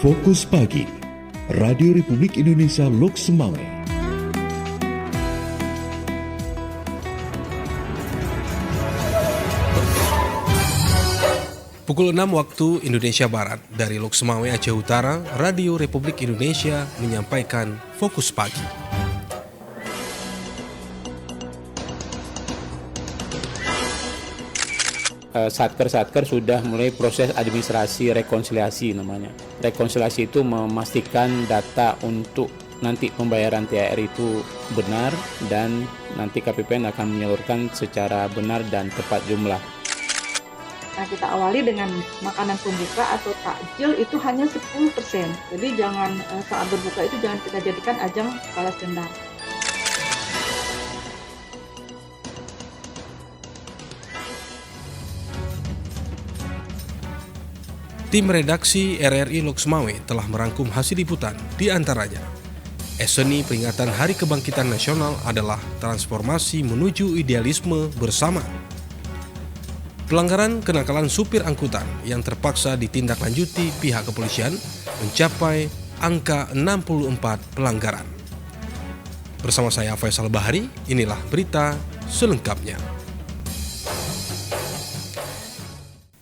Fokus Pagi, Radio Republik Indonesia Lok Semawe. Pukul 6 waktu Indonesia Barat, dari Lok Semawe, Aceh Utara, Radio Republik Indonesia menyampaikan Fokus Pagi. Satker sudah mulai proses administrasi rekonsiliasi namanya. Rekonsiliasi itu memastikan data untuk nanti pembayaran THR itu benar dan nanti KPPN akan menyalurkan secara benar dan tepat jumlah. Nah, kita awali dengan makanan pembuka atau takjil itu hanya 10%. Jadi jangan saat berbuka itu jangan kita jadikan ajang balas dendam. Tim redaksi RRI Lok Semawe telah merangkum hasil liputan, di antaranya Eseni peringatan Hari Kebangkitan Nasional adalah transformasi menuju idealisme bersama. Pelanggaran kenakalan supir angkutan yang terpaksa ditindaklanjuti pihak kepolisian mencapai angka 64 pelanggaran. Bersama saya Faisal Bahari, inilah berita selengkapnya.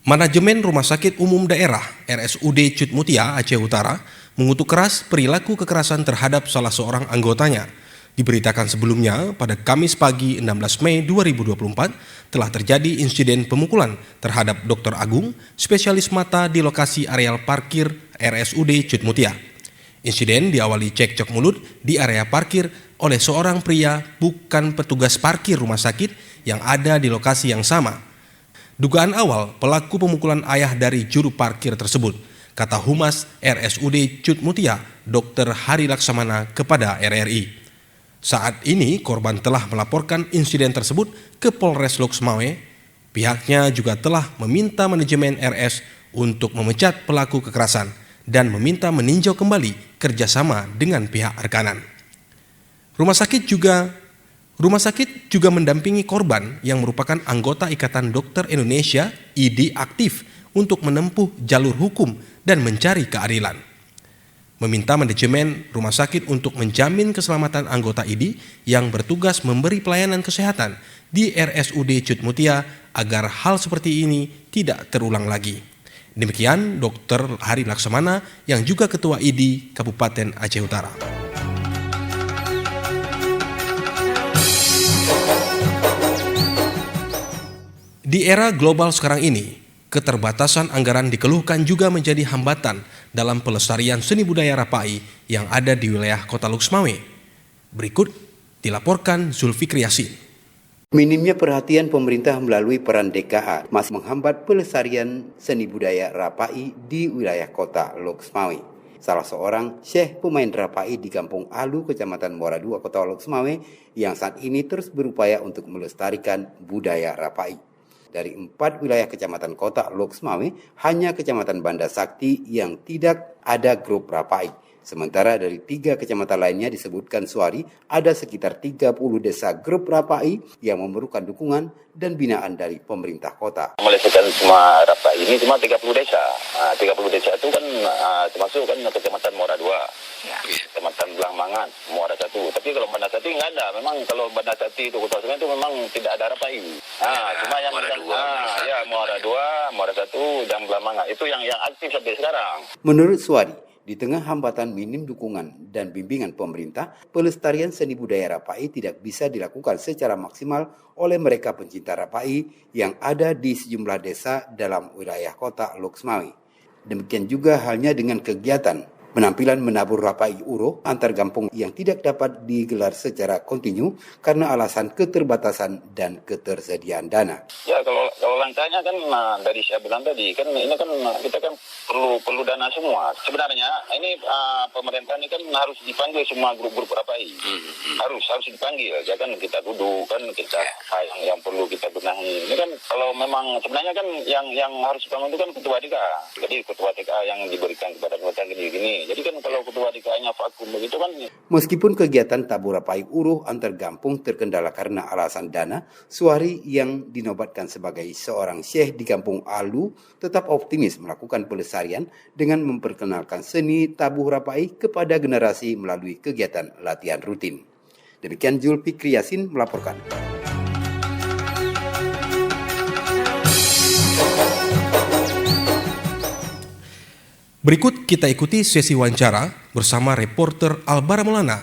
Manajemen Rumah Sakit Umum Daerah RSUD Cut Mutia, Aceh Utara, mengutuk keras perilaku kekerasan terhadap salah seorang anggotanya. Diberitakan sebelumnya, pada Kamis pagi 16 Mei 2024, telah terjadi insiden pemukulan terhadap Dr. Agung, spesialis mata di lokasi areal parkir RSUD Cut Mutia. Insiden diawali cekcok mulut di area parkir oleh seorang pria bukan petugas parkir rumah sakit yang ada di lokasi yang sama. Dugaan awal pelaku pemukulan ayah dari juru parkir tersebut, kata Humas RSUD Cut Mutia, Dr. Hari Laksamana kepada RRI. Saat ini korban telah melaporkan insiden tersebut ke Polres Lok Semawe. Pihaknya juga telah meminta manajemen RS untuk memecat pelaku kekerasan dan meminta meninjau kembali kerjasama dengan pihak rekanan. Rumah sakit juga mendampingi korban yang merupakan anggota Ikatan Dokter Indonesia (IDI) aktif untuk menempuh jalur hukum dan mencari keadilan. Meminta manajemen rumah sakit untuk menjamin keselamatan anggota IDI yang bertugas memberi pelayanan kesehatan di RSUD Cut Mutia agar hal seperti ini tidak terulang lagi. Demikian Dr. Hari Laksamana yang juga Ketua IDI Kabupaten Aceh Utara. Di era global sekarang ini, keterbatasan anggaran dikeluhkan juga menjadi hambatan dalam pelestarian seni budaya Rapai yang ada di wilayah Kota Lok Semawe. Berikut dilaporkan Zulfikri Yasin. Minimnya perhatian pemerintah melalui peran DKH masih menghambat pelestarian seni budaya Rapai di wilayah Kota Lok Semawe. Salah seorang syekh pemain Rapai di Kampung Alu, Kecamatan Muara II, Kota Lok Semawe, yang saat ini terus berupaya untuk melestarikan budaya Rapai. Dari 4 wilayah kecamatan Kota Lok Semawe, hanya Kecamatan Banda Sakti yang tidak ada grup Rapai. Sementara dari 3 kecamatan lainnya disebutkan Suari, ada sekitar 30 desa grup Rapai yang memerlukan dukungan dan binaan dari pemerintah kota. Melesatkan semua Rapai ini cuma 30 desa. 30 desa itu kan termasuk kan Kecamatan Muara II, Kecamatan Belang Mangan, Muara I. Tapi kalau Banda Sakti nggak ada. Memang kalau Banda Sakti itu Kota Sungai itu memang tidak ada Rapai. Cuma yang Muara II, Muara I, dan Belang Mangan itu yang aktif sampai sekarang. Menurut Suari, di tengah hambatan minim dukungan dan bimbingan pemerintah, pelestarian seni budaya Rapai tidak bisa dilakukan secara maksimal oleh mereka pencinta Rapai yang ada di sejumlah desa dalam wilayah Kota Lok Semawe. Demikian juga halnya dengan kegiatan penampilan menabur Rapai Uro antar kampung yang tidak dapat digelar secara kontinu karena alasan keterbatasan dan ketersediaan dana. Ya kalau langkahnya kan dari saya bilang tadi kan ini kan kita kan perlu dana semua. Sebenarnya ini pemerintah ini kan harus dipanggil semua grup-grup Rapai. Harus dipanggil. Ya kan kita duduk kan kita yang perlu kita benahi. Ini kan kalau memang sebenarnya kan yang harus dibangun itu kan ketua TK. Jadi ketua TK yang diberikan kepada anggota gini. nih. Jadi kan kalau ketua DKA-nya vakum begitu kan. Meskipun kegiatan tabur rapai uruh antar kampung terkendala karena alasan dana, Suari yang dinobatkan sebagai seorang syekh di kampung Alu tetap optimis melakukan pelestarian dengan memperkenalkan seni tabuh rapai kepada generasi melalui kegiatan latihan rutin. Demikian Zulfikri Yasin melaporkan. Berikut kita ikuti sesi wawancara bersama reporter Albara Maulana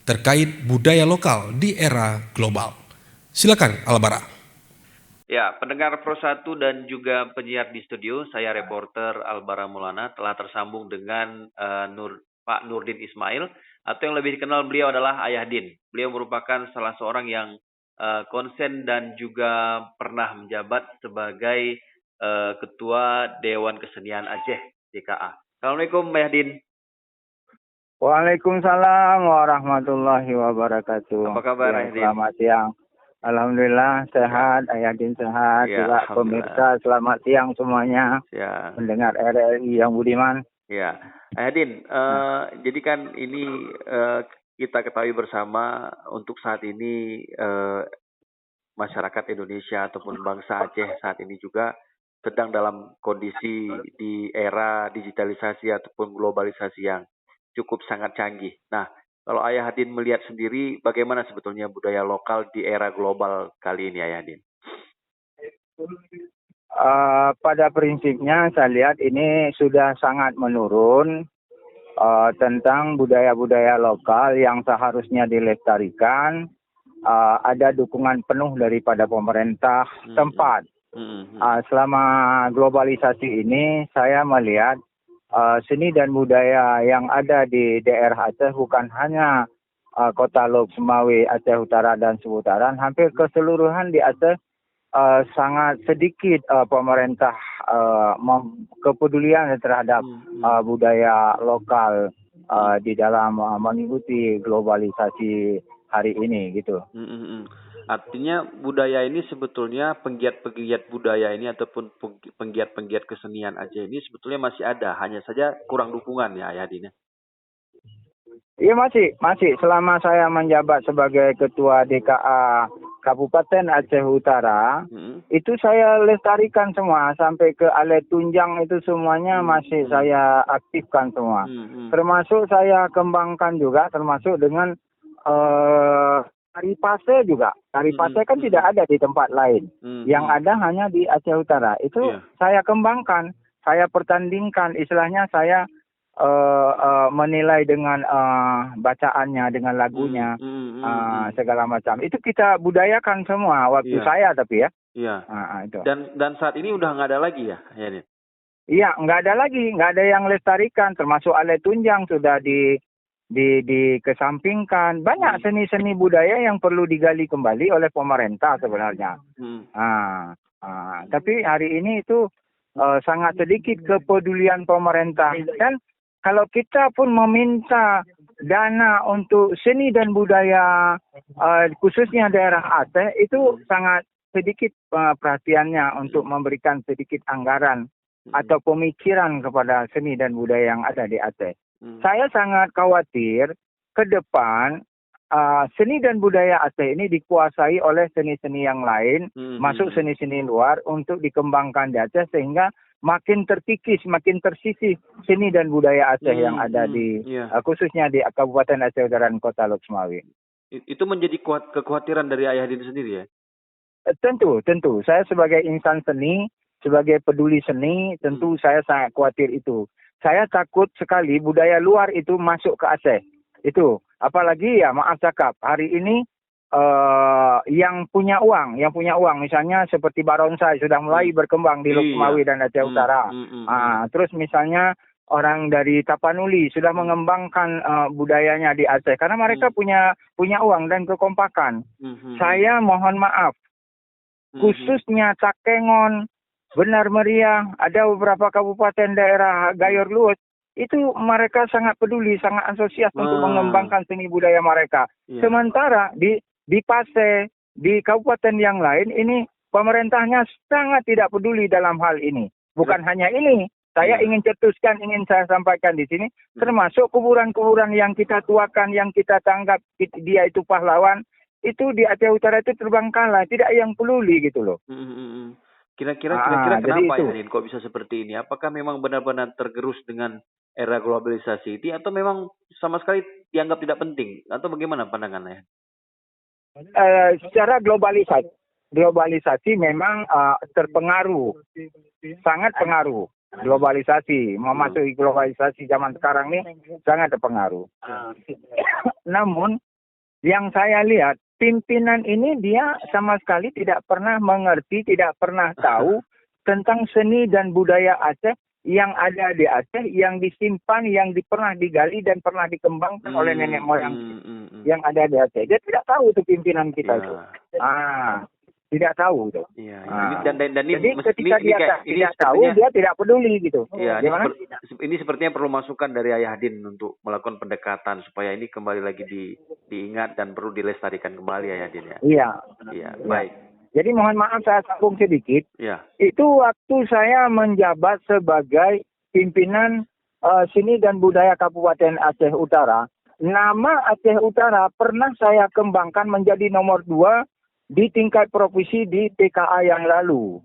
terkait budaya lokal di era global. Silakan Albara. Ya, pendengar Pro 1 dan juga penyiar di studio, saya reporter Albara Maulana telah tersambung dengan Pak Nurdin Ismail, atau yang lebih dikenal beliau adalah Ayah Din. Beliau merupakan salah seorang yang konsen dan juga pernah menjabat sebagai Ketua Dewan Kesenian Aceh DKA. Assalamualaikum Ayah Din. Waalaikumsalam warahmatullahi wabarakatuh. Apa kabar Ayah Din? Selamat siang. Alhamdulillah sehat, Ayah Din sehat, Ya, juga pemirsa selamat siang semuanya. Ya. Mendengar RRI yang budiman. Ya, Ayah Din, jadi kan ini kita ketahui bersama untuk saat ini masyarakat Indonesia ataupun bangsa Aceh saat ini juga sedang dalam kondisi di era digitalisasi ataupun globalisasi yang cukup sangat canggih. Nah, kalau Ayah Din melihat sendiri bagaimana sebetulnya budaya lokal di era global kali ini Ayah Din? Pada prinsipnya saya lihat ini sudah sangat menurun tentang budaya-budaya lokal yang seharusnya dilestarikan. Ada dukungan penuh daripada pemerintah tempat. Selama globalisasi ini saya melihat seni dan budaya yang ada di daerah Aceh bukan hanya Kota Lok Sumawe, Aceh Utara dan seputaran, hampir keseluruhan di Aceh sangat sedikit pemerintah kepedulian terhadap budaya lokal di dalam mengikuti globalisasi hari ini gitu. Artinya budaya ini sebetulnya penggiat-penggiat budaya ini ataupun penggiat-penggiat kesenian Aceh ini sebetulnya masih ada, hanya saja kurang dukungan ya Ayah Din. Iya masih. Selama saya menjabat sebagai Ketua DKA Kabupaten Aceh Utara, itu saya lestarikan semua sampai ke alat tunjang itu semuanya masih saya aktifkan semua. Termasuk saya kembangkan juga, termasuk dengan tari pase juga. Tari pase kan tidak ada di tempat lain. Yang ada hanya di Aceh Utara. Itu saya kembangkan, saya pertandingkan, istilahnya saya menilai dengan bacaannya, dengan lagunya, segala macam. Itu kita budayakan semua waktu saya tapi ya. Iya. Itu. Dan saat ini udah nggak ada lagi ya, Din? Iya, nggak ada lagi, nggak ada yang lestarikan. Termasuk alat tunjang sudah dikesampingkan. Banyak seni-seni budaya yang perlu digali kembali oleh pemerintah sebenarnya. Tapi hari ini itu sangat sedikit kepedulian pemerintah. Dan kalau kita pun meminta dana untuk seni dan budaya khususnya daerah Aceh, itu sangat sedikit perhatiannya untuk memberikan sedikit anggaran atau pemikiran kepada seni dan budaya yang ada di Aceh. Saya sangat khawatir ke depan seni dan budaya Aceh ini dikuasai oleh seni-seni yang lain, masuk seni-seni luar untuk dikembangkan di Aceh sehingga makin terkikis, makin tersisih seni dan budaya Aceh yang ada di khususnya di Kabupaten Aceh Utara dan Kota Lok Sumawe. Itu menjadi kekhawatiran dari Ayah Din sendiri ya? Tentu. Saya sebagai insan seni, sebagai peduli seni, tentu saya sangat khawatir itu. Saya takut sekali budaya luar itu masuk ke Aceh. Itu. Apalagi ya maaf cakap, hari ini yang punya uang, misalnya seperti barongsai sudah mulai berkembang di Lok Sumawe dan Aceh Utara. Terus misalnya orang dari Tapanuli sudah mengembangkan budayanya di Aceh karena mereka punya uang dan kekompakan. Saya mohon maaf, khususnya Cakengon, Benar Meriah, ada beberapa kabupaten daerah Gayor Luwut, itu mereka sangat peduli, sangat antusias untuk mengembangkan seni budaya mereka. Sementara di Paseh, di kabupaten yang lain, ini pemerintahnya sangat tidak peduli dalam hal ini. Bukan hanya ini, Saya ingin cetuskan, ingin saya sampaikan di sini, termasuk kuburan-kuburan yang kita tuakan, yang kita tanggap dia itu pahlawan, itu di Aceh Utara itu terbengkalai, tidak yang peduli gitu loh. Kira-kira jadi kenapa itu. ya, Din, kok bisa seperti ini? Apakah memang benar-benar tergerus dengan era globalisasi ini, atau memang sama sekali dianggap tidak penting, atau bagaimana pandangannya? Secara globalisasi memang terpengaruh, sangat pengaruh. Globalisasi, memasuki globalisasi zaman sekarang ini sangat terpengaruh. Namun yang saya lihat, pimpinan ini dia sama sekali tidak pernah mengerti, tidak pernah tahu tentang seni dan budaya Aceh yang ada di Aceh, yang disimpan, yang pernah digali dan pernah dikembangkan oleh nenek moyang yang ada di Aceh. Dia tidak tahu itu pimpinan kita itu. Tidak tahu itu. Jadi ketika dia tidak tahu, dia tidak peduli gitu. Iya, ini sepertinya perlu masukan dari Ayah Din untuk melakukan pendekatan supaya ini kembali lagi diingat dan perlu dilestarikan kembali, Ayah Din ya. Iya, baik. Jadi mohon maaf saya sambung sedikit. Iya. Itu waktu saya menjabat sebagai pimpinan seni dan budaya Kabupaten Aceh Utara, nama Aceh Utara pernah saya kembangkan menjadi nomor 2 di tingkat provinsi di TKA yang lalu.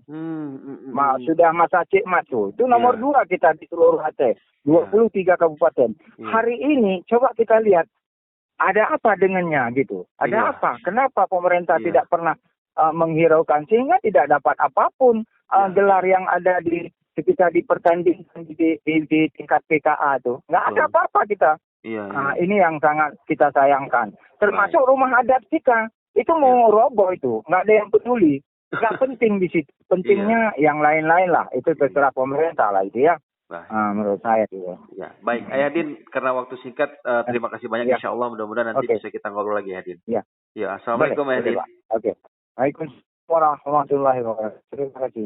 Sudah masa Cik Mat tuh. Itu nomor 2 kita di seluruh Aceh. 23 kabupaten. Hari ini coba kita lihat ada apa dengannya gitu. Ada apa? Kenapa pemerintah tidak pernah menghiraukan sehingga tidak dapat apapun gelar yang ada di ketika dipertandingkan di tingkat PKA tuh. Nggak ada apa-apa kita. Ini yang sangat kita sayangkan. Termasuk rumah adat kita. Itu mau roboh itu, nggak ada yang peduli, nggak penting di situ. Pentingnya yang lain-lain lah, itu terserah pemerintah lah itu ya. Menurut saya itu. Ya, baik, Ayah Din, karena waktu singkat, terima kasih banyak. Insya Allah mudah-mudahan nanti bisa kita ngobrol lagi, Ayah Din. Ya, assalamualaikum, Ayah Din. Oke, waalaikumsalam warahmatullahi wabarakatuh. Terima kasih.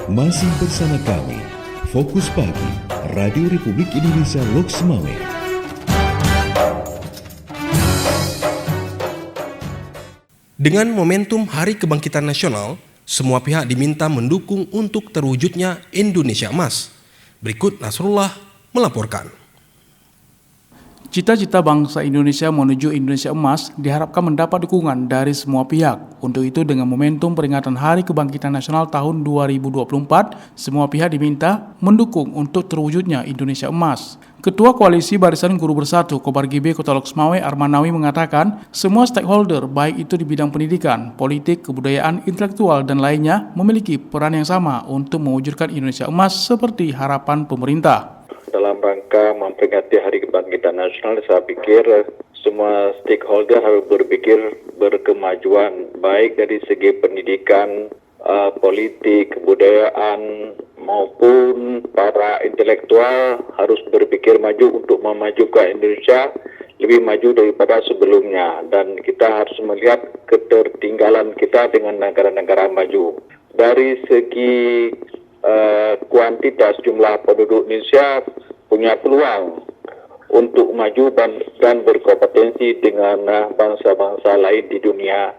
Masih bersama kami, Fokus Pagi, Radio Republik Indonesia Loks Mawé. Dengan momentum Hari Kebangkitan Nasional, semua pihak diminta mendukung untuk terwujudnya Indonesia Emas. Berikut Nasrullah melaporkan. Cita-cita bangsa Indonesia menuju Indonesia Emas diharapkan mendapat dukungan dari semua pihak. Untuk itu, dengan momentum peringatan Hari Kebangkitan Nasional tahun 2024, semua pihak diminta mendukung untuk terwujudnya Indonesia Emas. Ketua Koalisi Barisan Guru Bersatu Kobar GB Kota Loks Mawé Armanawi mengatakan, semua stakeholder baik itu di bidang pendidikan, politik, kebudayaan, intelektual, dan lainnya memiliki peran yang sama untuk mewujudkan Indonesia Emas seperti harapan pemerintah. Dalam rangka memperingati Hari Kebangkitan Nasional, saya pikir semua stakeholder harus berpikir berkemajuan, baik dari segi pendidikan, politik, kebudayaan, maupun para intelektual harus berpikir maju untuk memajukan Indonesia lebih maju daripada sebelumnya. Dan kita harus melihat ketertinggalan kita dengan negara-negara maju. Dari segi kuantitas jumlah penduduk Indonesia punya peluang untuk maju dan berkompetensi dengan bangsa-bangsa lain di dunia.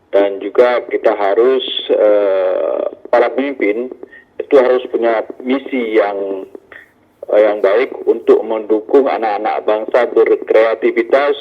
Dan juga kita harus, para pemimpin itu harus punya misi yang baik untuk mendukung anak-anak bangsa berkreativitas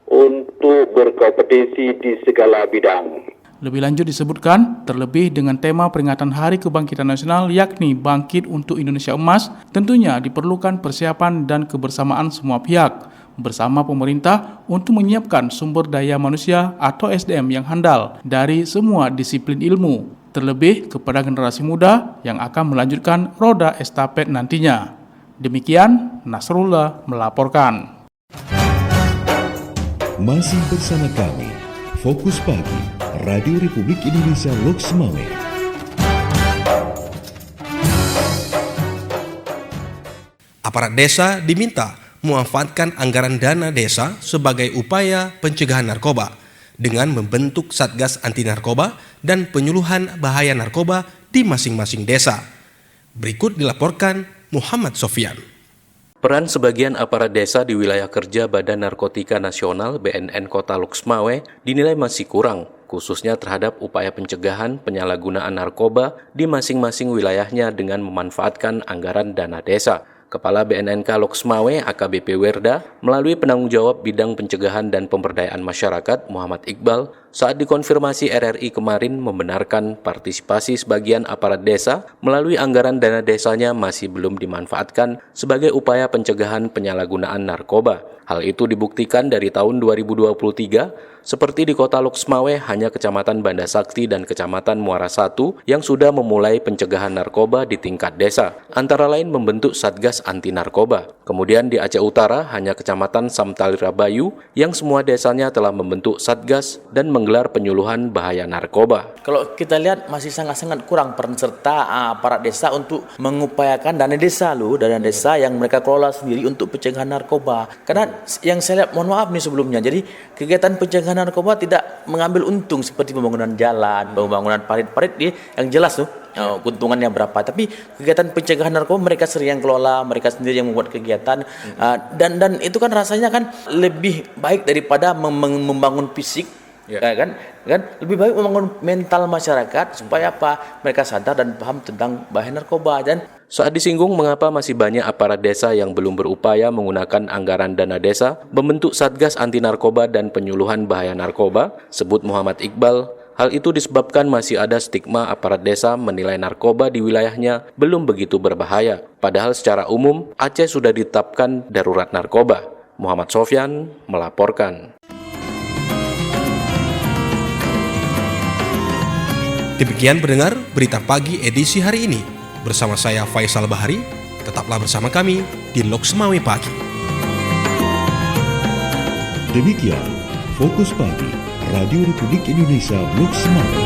untuk berkompetensi di segala bidang. Lebih lanjut disebutkan, terlebih dengan tema peringatan Hari Kebangkitan Nasional yakni Bangkit untuk Indonesia Emas, tentunya diperlukan persiapan dan kebersamaan semua pihak bersama pemerintah untuk menyiapkan sumber daya manusia atau SDM yang handal dari semua disiplin ilmu, terlebih kepada generasi muda yang akan melanjutkan roda estafet nantinya. Demikian, Nasrullah melaporkan. Masih bersama kami, Fokus Pagi, Radio Republik Indonesia Loks Mawé. Aparat desa diminta memanfaatkan anggaran dana desa sebagai upaya pencegahan narkoba dengan membentuk Satgas Anti Narkoba dan penyuluhan bahaya narkoba di masing-masing desa. Berikut dilaporkan Muhammad Sofyan. Peran sebagian aparat desa di wilayah kerja Badan Narkotika Nasional BNN Kota Loks Mawé dinilai masih kurang. khususnya terhadap upaya pencegahan penyalahgunaan narkoba di masing-masing wilayahnya dengan memanfaatkan anggaran dana desa. Kepala BNNK Loksmawe AKBP Werda melalui penanggung jawab bidang pencegahan dan pemberdayaan masyarakat Muhammad Iqbal saat dikonfirmasi RRI kemarin membenarkan partisipasi sebagian aparat desa melalui anggaran dana desanya masih belum dimanfaatkan sebagai upaya pencegahan penyalahgunaan narkoba. Hal itu dibuktikan dari tahun 2023, seperti di kota Loksmawe hanya Kecamatan Banda Sakti dan Kecamatan Muara Satu yang sudah memulai pencegahan narkoba di tingkat desa, antara lain membentuk Satgas Anti Narkoba. Kemudian di Aceh Utara hanya Kecamatan Samtalira Bayu yang semua desanya telah membentuk Satgas dan menggelar penyuluhan bahaya narkoba. Kalau kita lihat masih sangat-sangat kurang peran serta aparat desa untuk mengupayakan dana desa yang mereka kelola sendiri untuk pencegahan narkoba. Karena yang saya lihat, mohon maaf nih sebelumnya, jadi kegiatan pencegahan narkoba tidak mengambil untung seperti pembangunan jalan, pembangunan parit-parit yang jelas tuh keuntungannya berapa. Tapi kegiatan pencegahan narkoba mereka sering yang kelola, mereka sendiri yang membuat kegiatan, dan itu kan rasanya kan lebih baik daripada membangun fisik. Kan lebih baik membangun mental masyarakat supaya mereka sadar dan paham tentang bahaya narkoba. Dan saat disinggung mengapa masih banyak aparat desa yang belum berupaya menggunakan anggaran dana desa membentuk Satgas Anti Narkoba dan penyuluhan bahaya narkoba, sebut Muhammad Iqbal, hal itu disebabkan masih ada stigma aparat desa menilai narkoba di wilayahnya belum begitu berbahaya. Padahal secara umum Aceh sudah ditetapkan darurat narkoba. Muhammad Sofyan melaporkan. Demikian pendengar berita pagi edisi hari ini. Bersama saya Faisal Bahari, tetaplah bersama kami di Loksmawe Pagi. Demikian Fokus Pagi Radio Republik Indonesia Loksmawe.